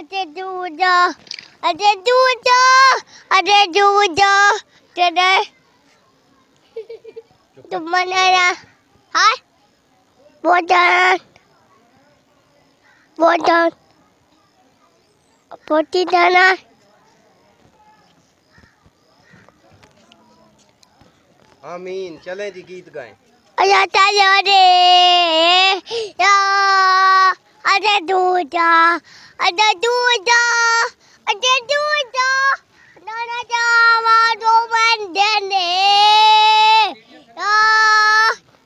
अरे दूजा, अरे दूजा, अरे दूजा, तेरे तुम मनाना, हाँ? बोतल, बोतल, पोती दाना। आमीन। चलें जी, गीत गाएं। अरे चलो रे या अरे दूजा, अरे दूजा, अरे दूजा, नाना जावा दो बंदे ने या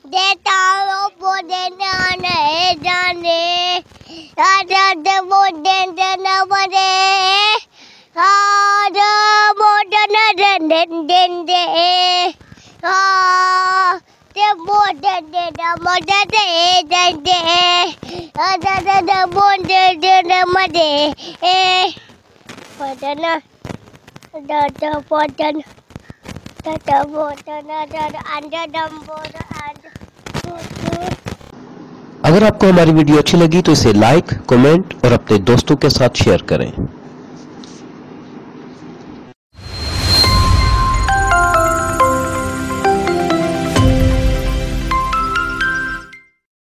देता लो बोले नाने जाने या दे बोले ना बोले या बोले ना den de ते बोले ना मजे दे ada बोले ना मजे पढ़ना ada बोतल ada दम बोतल अगर आपको हमारी वीडियो अच्छी लगी तो इसे लाइक, कमेंट और अपने दोस्तों के साथ शेयर करें।